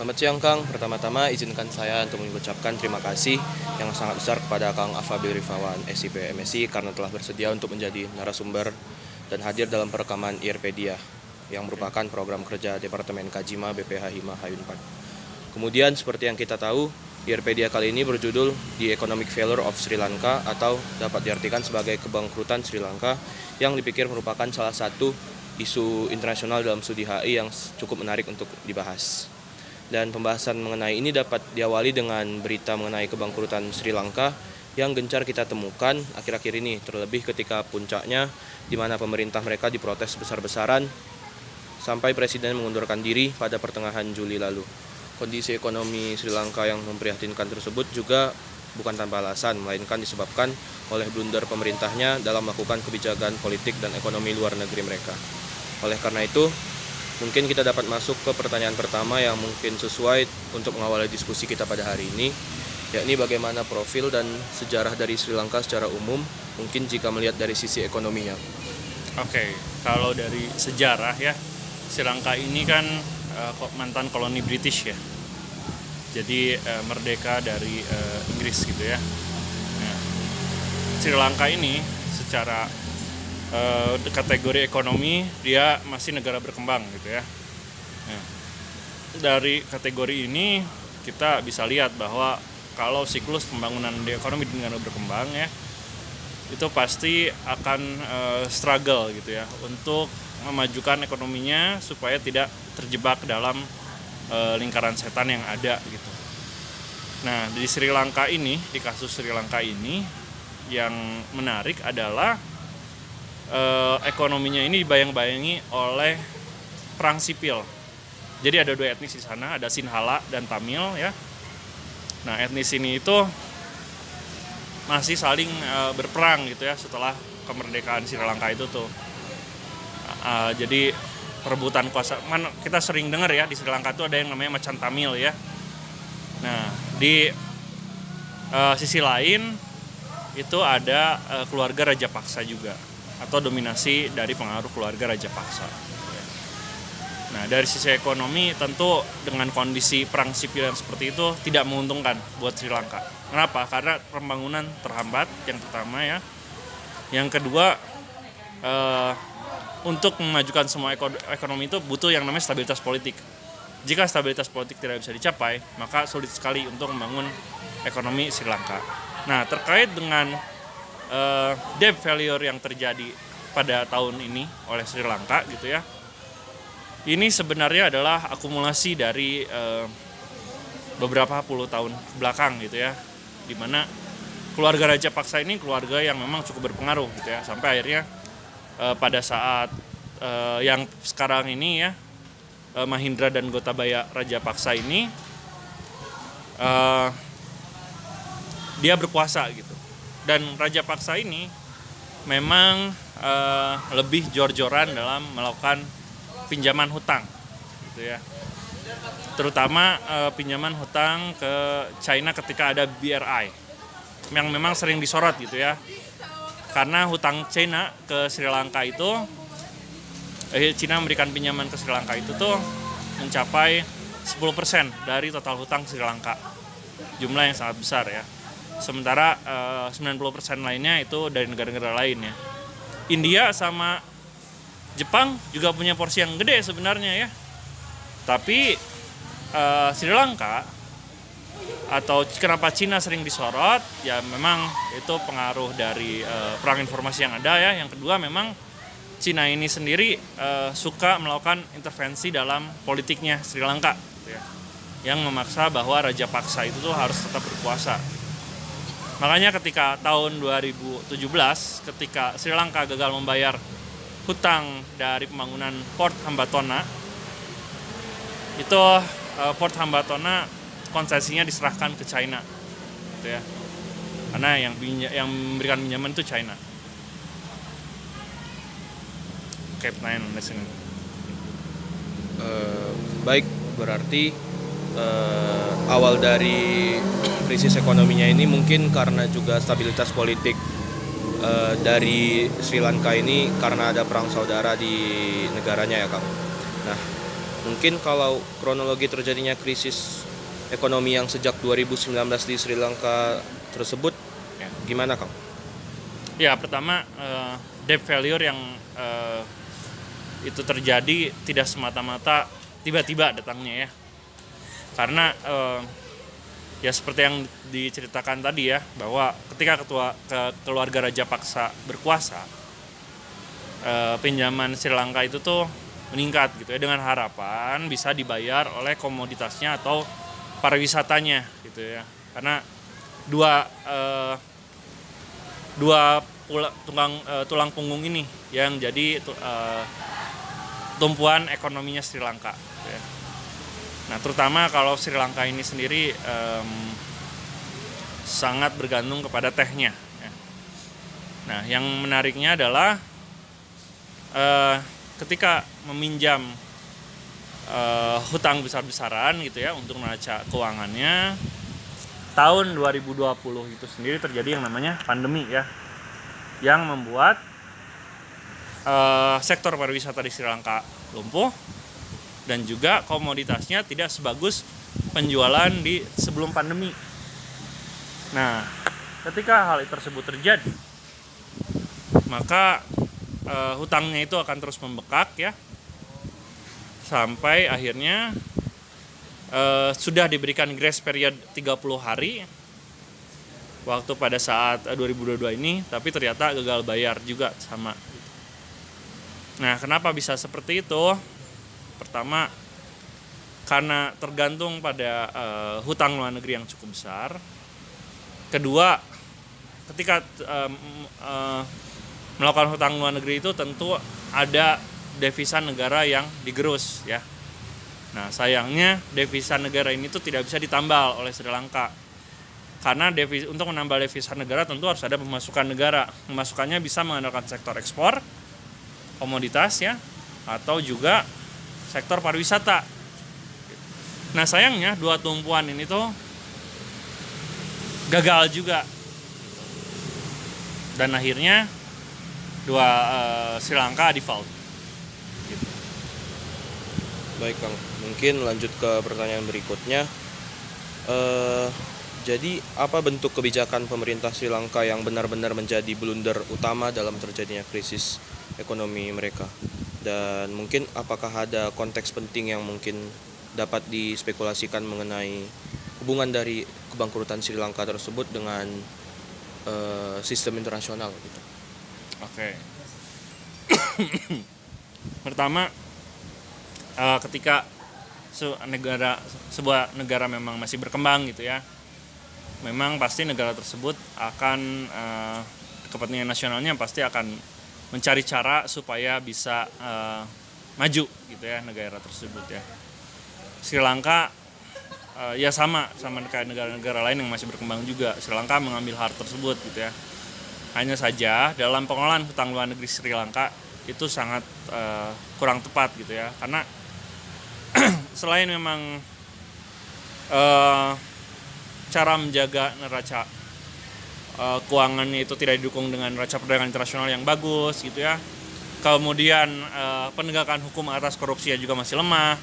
Selamat siang Kang, pertama-tama izinkan saya untuk mengucapkan terima kasih yang sangat besar kepada Kang Afabil Rifawan, SIP MSI karena telah bersedia untuk menjadi narasumber dan hadir dalam perekaman IRpedia yang merupakan program kerja Departemen Kajima BPH Hima Hayunpan. Kemudian seperti yang kita tahu, IRpedia kali ini berjudul The Economic Failure of Sri Lanka atau dapat diartikan sebagai kebangkrutan Sri Lanka yang dipikir merupakan salah satu isu internasional dalam studi HI yang cukup menarik untuk dibahas. Dan pembahasan mengenai ini dapat diawali dengan berita mengenai kebangkrutan Sri Lanka yang gencar kita temukan akhir-akhir ini, terlebih ketika puncaknya di mana pemerintah mereka diprotes besar-besaran sampai presiden mengundurkan diri pada pertengahan Juli lalu. Kondisi ekonomi Sri Lanka yang memprihatinkan tersebut juga bukan tanpa alasan, melainkan disebabkan oleh blunder pemerintahnya dalam melakukan kebijakan politik dan ekonomi luar negeri mereka. Oleh karena itu, mungkin kita dapat masuk ke pertanyaan pertama yang mungkin sesuai untuk mengawali diskusi kita pada hari ini, yakni bagaimana profil dan sejarah dari Sri Lanka secara umum, mungkin jika melihat dari sisi ekonominya. Oke, kalau dari sejarah ya, Sri Lanka ini kan mantan koloni British ya. Jadi merdeka dari Inggris gitu ya. Nah, Sri Lanka ini secara kategori ekonomi dia masih negara berkembang gitu ya. Nah, dari kategori ini kita bisa lihat bahwa kalau siklus pembangunan di ekonomi di negara berkembang ya, itu pasti akan struggle gitu ya untuk memajukan ekonominya supaya tidak terjebak dalam lingkaran setan yang ada gitu. Nah, di Sri Lanka ini, di kasus Sri Lanka ini yang menarik adalah ekonominya ini dibayang-bayangi oleh perang sipil. Jadi ada dua etnis di sana, ada Sinhala dan Tamil ya. Nah, etnis ini itu masih saling berperang gitu ya setelah kemerdekaan Sri Lanka itu tuh. Jadi perebutan kuasa. Kita sering dengar ya di Sri Lanka itu ada yang namanya Macan Tamil ya. Nah, di sisi lain itu ada keluarga Raja Paksa juga, atau dominasi dari pengaruh keluarga Raja Paksa. Nah, dari sisi ekonomi tentu dengan kondisi perang sipil yang seperti itu tidak menguntungkan buat Sri Lanka. Kenapa? Karena pembangunan terhambat yang pertama ya. Yang kedua, untuk memajukan semua ekonomi itu butuh yang namanya stabilitas politik. Jika stabilitas politik tidak bisa dicapai, maka sulit sekali untuk membangun ekonomi Sri Lanka. Nah, terkait dengan debt failure yang terjadi pada tahun ini oleh Sri Lanka gitu ya. Ini sebenarnya adalah akumulasi dari beberapa puluh tahun belakang gitu ya. Di mana keluarga Raja Paksa ini keluarga yang memang cukup berpengaruh gitu ya. Sampai akhirnya pada saat yang sekarang ini ya, Mahindra dan Gotabaya Raja Paksa ini dia berkuasa gitu. Dan Raja Paksa ini memang lebih jor-joran dalam melakukan pinjaman hutang gitu ya. Terutama pinjaman hutang ke China ketika ada BRI yang memang sering disorot gitu ya. Karena hutang China ke Sri Lanka itu China memberikan pinjaman ke Sri Lanka itu tuh mencapai 10% dari total hutang Sri Lanka. Jumlah yang sangat besar ya. Sementara 90% lainnya itu dari negara-negara lain ya. India sama Jepang juga punya porsi yang gede sebenarnya ya. Tapi Sri Lanka atau kenapa Cina sering disorot ya, memang itu pengaruh dari perang informasi yang ada ya. Yang kedua, memang Cina ini sendiri suka melakukan intervensi dalam politiknya Sri Lanka gitu ya, yang memaksa bahwa Raja Paksa itu tuh harus tetap berkuasa. Makanya ketika tahun 2017 ketika Sri Lanka gagal membayar hutang dari pembangunan Port Hambatona, itu Port Hambatona konsesinya diserahkan ke China gitu ya. Karena yang memberikan pinjaman itu China. Pertanyaan Anda sini. Baik, berarti awal dari krisis ekonominya ini mungkin karena juga stabilitas politik dari Sri Lanka ini karena ada perang saudara di negaranya ya Kang. Nah, Mungkin kalau kronologi terjadinya krisis ekonomi yang sejak 2019 di Sri Lanka tersebut, Ya. gimana Kang? Ya, pertama debt failure yang itu terjadi tidak semata-mata tiba-tiba datangnya ya. Karena ya seperti yang diceritakan tadi ya, bahwa ketika keluarga Raja Paksa berkuasa, pinjaman Sri Lanka itu tuh meningkat gitu ya, dengan harapan bisa dibayar oleh komoditasnya atau pariwisatanya gitu ya. Karena dua tulang punggung ini yang jadi tumpuan ekonominya Sri Lanka gitu ya. Nah, terutama kalau Sri Lanka ini sendiri sangat bergantung kepada tehnya ya. Nah, yang menariknya adalah ketika meminjam hutang besar-besaran gitu ya untuk neraca keuangannya, tahun 2020 itu sendiri terjadi yang namanya pandemi ya, yang membuat sektor pariwisata di Sri Lanka lumpuh dan juga komoditasnya tidak sebagus penjualan di sebelum pandemi. Nah, ketika hal tersebut terjadi, maka hutangnya itu akan terus membekak ya, sampai akhirnya sudah diberikan grace period 30 hari waktu pada saat 2022 ini, tapi ternyata gagal bayar juga sama. Nah, kenapa bisa seperti itu? Pertama, karena tergantung pada hutang luar negeri yang cukup besar. Kedua, ketika melakukan hutang luar negeri itu tentu ada devisa negara yang digerus ya. Nah, sayangnya devisa negara ini tuh tidak bisa ditambal oleh Sri Lanka. Karena untuk menambal devisa negara tentu harus ada pemasukan negara. Pemasukannya bisa mengandalkan sektor ekspor, komoditas ya, atau juga sektor pariwisata. Nah, sayangnya dua tumpuan ini tuh gagal juga. Dan akhirnya Sri Lanka default. Gitu. Baik Kang, mungkin lanjut ke pertanyaan berikutnya. Jadi apa bentuk kebijakan pemerintah Sri Lanka yang benar-benar menjadi blunder utama dalam terjadinya krisis ekonomi mereka? Dan mungkin apakah ada konteks penting yang mungkin dapat dispekulasikan mengenai hubungan dari kebangkrutan Sri Lanka tersebut dengan sistem internasional gitu? Oke. Pertama, ketika sebuah negara memang masih berkembang gitu ya, memang pasti negara tersebut akan kepentingan nasionalnya pasti akan mencari cara supaya bisa maju gitu ya negara tersebut ya. Sri Lanka ya sama kayak negara-negara lain yang masih berkembang juga. Sri Lanka mengambil hal tersebut gitu ya. Hanya saja dalam pengelolaan hutang luar negeri Sri Lanka itu sangat kurang tepat gitu ya. Karena selain memang cara menjaga neraca keuangannya itu tidak didukung dengan neraca perdagangan internasional yang bagus gitu ya. Kemudian penegakan hukum atas korupsi juga masih lemah.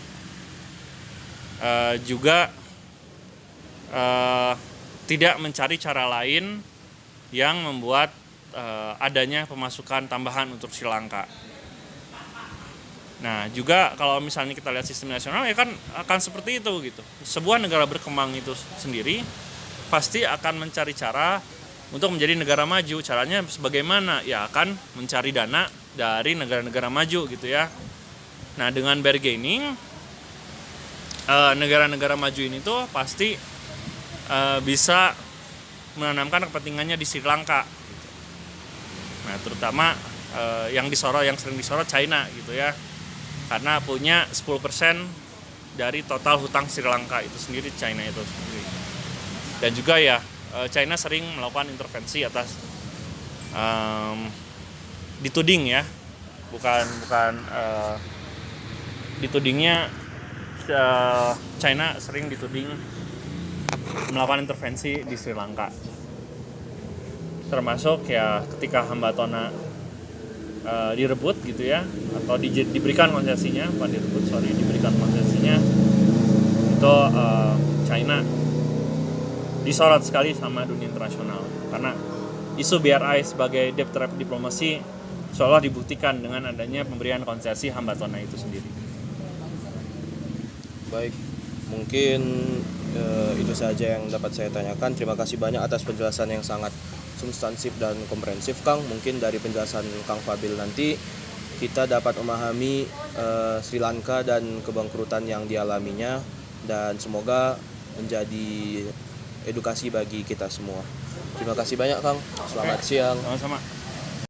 Juga tidak mencari cara lain yang membuat adanya pemasukan tambahan untuk Sri Lanka. Nah, juga kalau misalnya kita lihat sistem nasional ya kan akan seperti itu gitu. Sebuah negara berkembang itu sendiri pasti akan mencari cara untuk menjadi negara maju. Caranya sebagaimana? Ya akan mencari dana dari negara-negara maju gitu ya. Nah, dengan bargaining negara-negara maju ini tuh pasti bisa menanamkan kepentingannya di Sri Lanka. Nah, terutama yang sering disorot China gitu ya. Karena punya 10% dari total hutang Sri Lanka itu sendiri, China itu sendiri. Dan juga ya China sering melakukan intervensi atas dituding ya, bukan ditudingnya China sering dituding melakukan intervensi di Sri Lanka, termasuk ya ketika Hambatona direbut gitu ya, atau diberikan konsesinya, bukan direbut, diberikan konsesinya, itu China disorot sekali sama dunia internasional karena isu BRI sebagai debt trap diplomasi seolah dibuktikan dengan adanya pemberian konsesi hambatan itu sendiri. Baik, mungkin itu saja yang dapat saya tanyakan. Terima kasih banyak atas penjelasan yang sangat substansif dan komprehensif, Kang. Mungkin dari penjelasan Kang Fadil nanti kita dapat memahami Sri Lanka dan kebangkrutan yang dialaminya, dan semoga menjadi edukasi bagi kita semua. Terima kasih banyak, Kang. Selamat siang. Sama-sama.